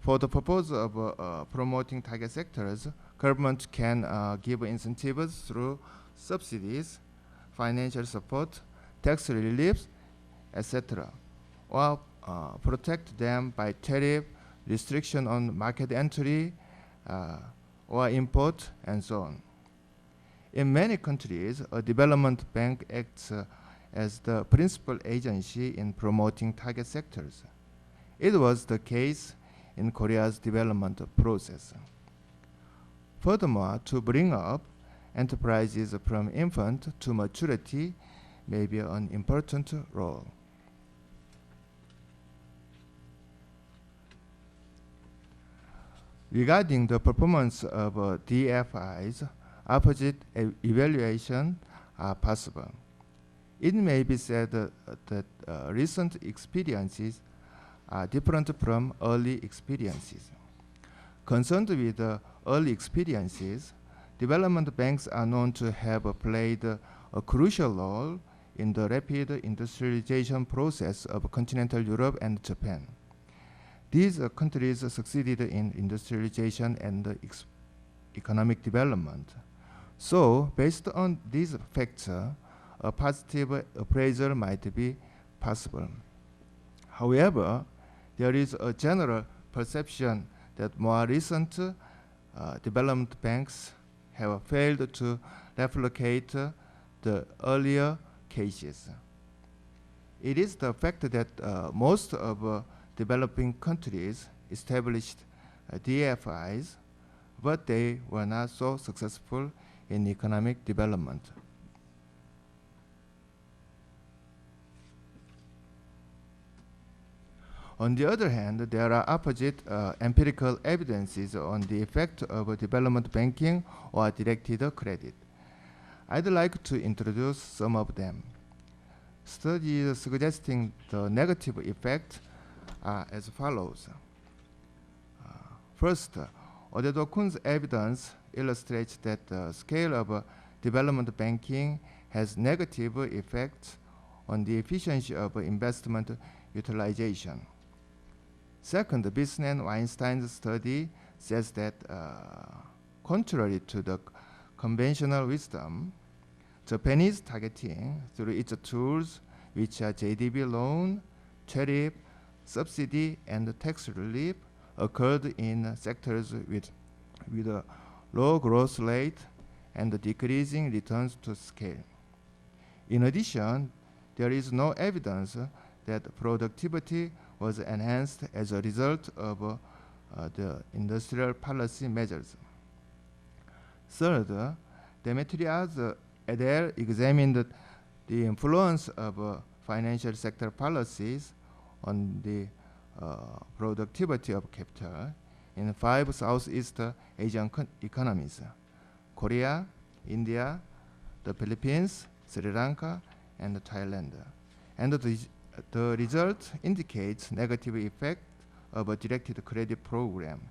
For the purpose of promoting target sectors, government can give incentives through subsidies, financial support, tax reliefs, etc., or protect them by tariff, restriction on market entry, or import, and so on. In many countries, a development bank acts as the principal agency in promoting target sectors. It was the case in Korea's development process. Furthermore, to bring up enterprises from infant to maturity may be an important role. Regarding the performance of DFIs, opposite evaluation are possible. It may be said that recent experiences are different from early experiences. Concerned with early experiences, development banks are known to have played a crucial role in the rapid industrialization process of continental Europe and Japan. These countries succeeded in industrialization and economic development. So, based on these factors, a positive appraisal might be possible. However, there is a general perception that more recent development banks have failed to replicate the earlier cases. It is the fact that most of developing countries established DFIs, but they were not so successful in economic development. On the other hand, there are opposite empirical evidences on the effect of development banking or directed credit. I'd like to introduce some of them. Studies suggesting the negative effect are as follows. First, Odedo-kun's evidence illustrates that the scale of development banking has negative effects on the efficiency of investment utilization. Second, Bissen and Weinstein's study says that contrary to the conventional wisdom, Japanese targeting through its tools, which are JDB loan, tariff, subsidy, and tax relief, occurred in sectors with a low growth rate and decreasing returns to scale. In addition, there is no evidence that productivity was enhanced as a result of the industrial policy measures. Third, Demetriades et al. Examined the influence of financial sector policies on the productivity of capital in 5 Southeast Asian economies: Korea, India, the Philippines, Sri Lanka, and Thailand. And the result indicates negative effect of a directed credit program,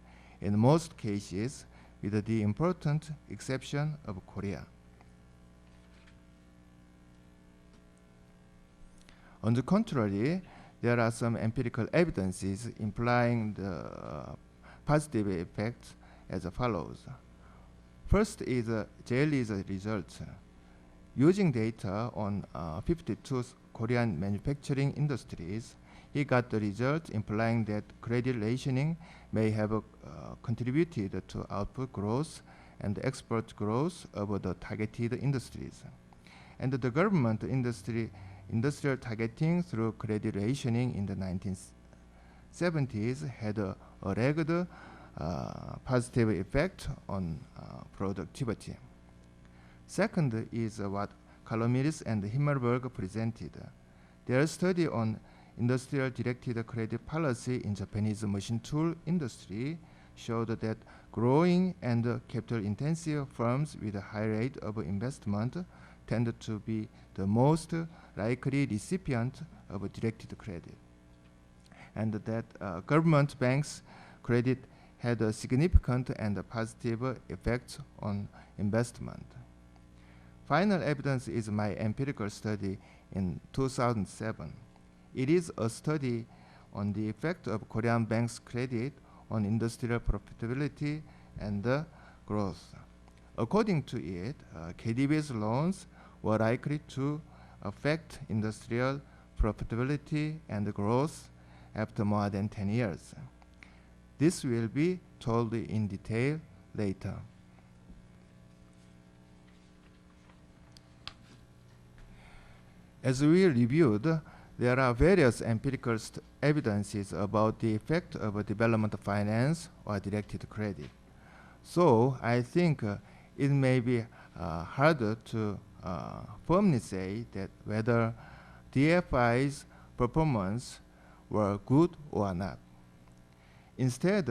in most cases with the important exception of Korea. On the contrary, there are some empirical evidences implying the positive effects as follows. First is Jaley's result. Using data on 52 Korean manufacturing industries, he got the result implying that credit rationing may have contributed to output growth and export growth of the targeted industries. And the government industrial targeting through credit rationing in the 1970s had a regular positive effect on productivity. Second is what Kalomiris and Himmelberg presented. Their study on industrial directed credit policy in Japanese machine tool industry showed that growing and capital-intensive firms with a high rate of investment tended to be the most likely recipient of directed credit, and that government banks' credit had a significant and positive effect on investment. Final evidence is my empirical study in 2007. It is a study on the effect of Korean banks' credit on industrial profitability and growth. According to it, KDB's loans were likely to affect industrial profitability and growth after more than 10 years. This will be told in detail later. As we reviewed, there are various empirical evidences about the effect of development finance or directed credit. So I think it may be harder to firmly say that whether DFI's performance were good or not. Instead,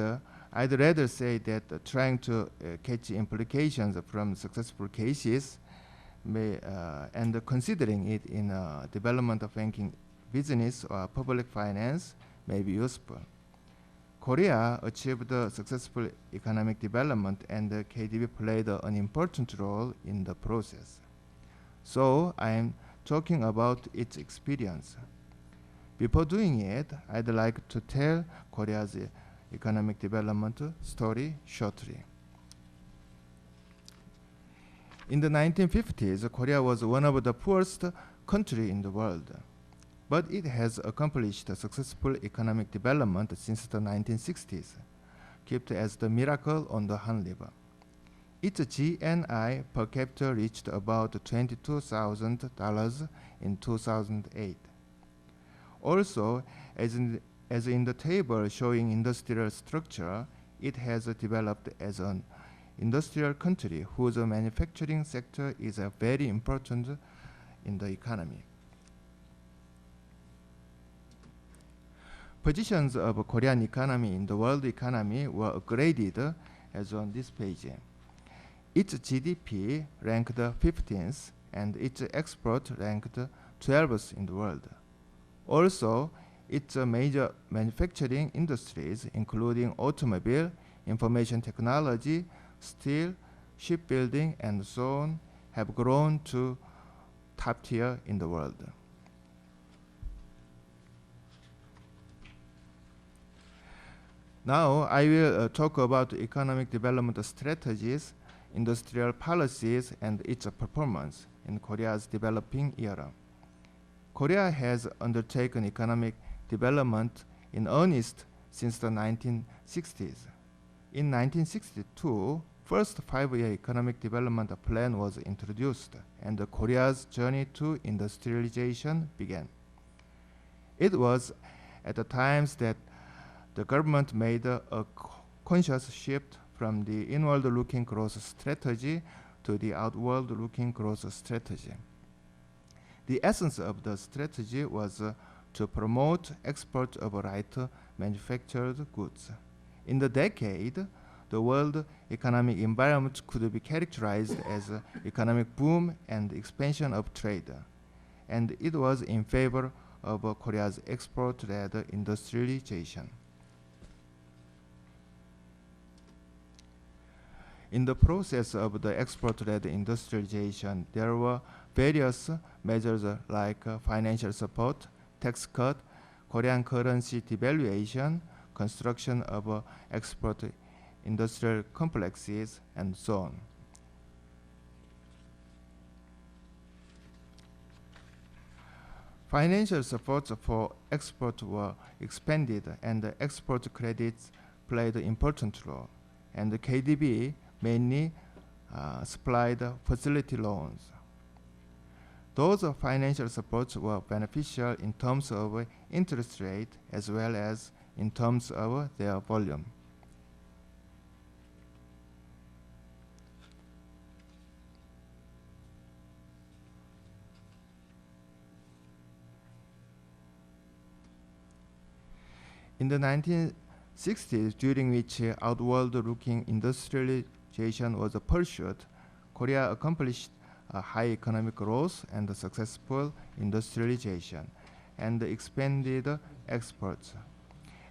I'd rather say that trying to catch implications from successful cases and considering it in development of banking business or public finance may be useful. Korea achieved successful economic development, and KDB played an important role in the process. So I am talking about its experience. Before doing it, I'd like to tell Korea's economic development story shortly. In the 1950s, Korea was one of the poorest countries in the world, but it has accomplished a successful economic development since the 1960s, kept as the miracle on the Han River. Its GNI per capita reached about $22,000 in 2008. Also, as in the table showing industrial structure, it has developed as an industrial country whose manufacturing sector is very important in the economy. Positions of Korean economy in the world economy were graded as on this page. Its GDP ranked 15th and its export ranked 12th in the world. Also, its major manufacturing industries, including automobile, information technology, steel, shipbuilding, and so on, have grown to top tier in the world. Now I will talk about economic development strategies, industrial policies, and its performance in Korea's developing era. Korea has undertaken economic development in earnest since the 1960s. In 1962, first five-year economic development plan was introduced, and Korea's journey to industrialization began. It was at the times that the government made a conscious shift from the inward-looking growth strategy to the outward-looking growth strategy. The essence of the strategy was to promote export of light manufactured goods. In the decade, the world economic environment could be characterized as economic boom and expansion of trade, and it was in favor of Korea's export-led industrialization. In the process of the export-led industrialization, there were various measures like financial support, tax cut, Korean currency devaluation, construction of export industrial complexes, and so on. Financial supports for export were expanded, and the export credits played an important role, and the KDB mainly supplied facility loans. Those financial supports were beneficial in terms of interest rate as well as in terms of their volume. In the 1960s, during which outward-looking industrialization was pursued, Korea accomplished a high economic growth and successful industrialization, and expanded exports.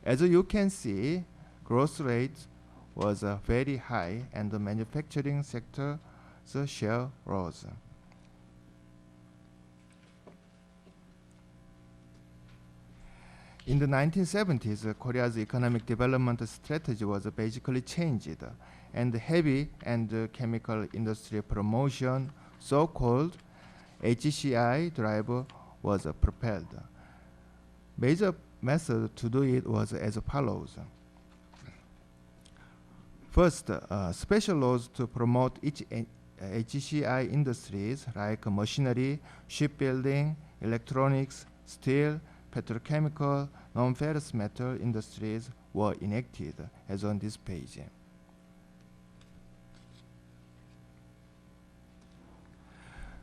As you can see, growth rate was very high, and the manufacturing sector's share rose. In the 1970s, Korea's economic development strategy was basically changed, and heavy and chemical industry promotion, so-called HCI drive, was propelled. Major method to do it was as follows. First, special laws to promote each HCI industries like machinery, shipbuilding, electronics, steel, petrochemical, non-ferrous metal industries were enacted, as on this page.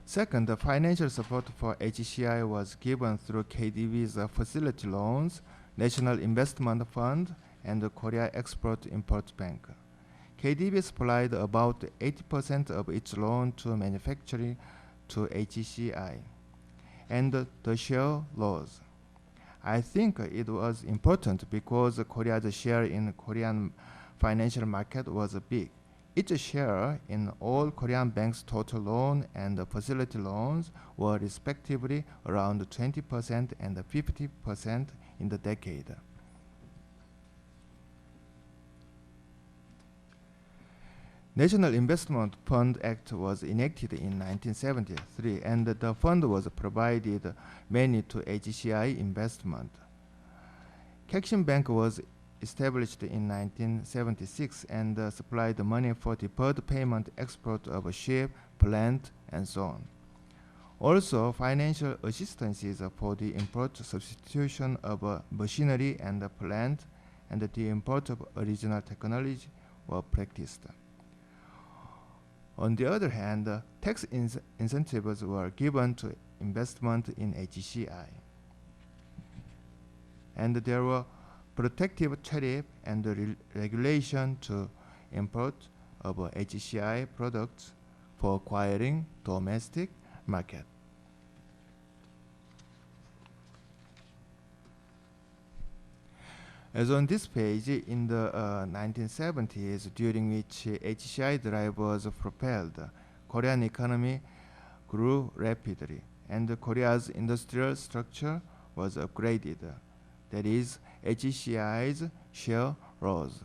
Second, the financial support for HCI was given through KDB's facility loans, National Investment Fund, and the Korea Export-Import Bank. KDB supplied about 80% of its loan to manufacturing to HCI, and the share rose. I think it was important because Korea's share in Korean financial market was big. Its share in all Korean banks' total loan and facility loans were respectively around 20% and 50% in the decade. National Investment Fund Act was enacted in 1973, and the fund was provided mainly to HCI investment. Kakshin Bank was established in 1976 and supplied money for deferred payment export of ship, plant, and so on. Also, financial assistances for the import substitution of machinery and plant and the import of original technology were practiced. On the other hand, tax incentives were given to investment in HCI. And there were protective tariff and regulation to import of HCI products for acquiring domestic market. As on this page, in the 1970s, during which HCI drive was propelled, Korean economy grew rapidly, and Korea's industrial structure was upgraded. That is, HCI's share rose.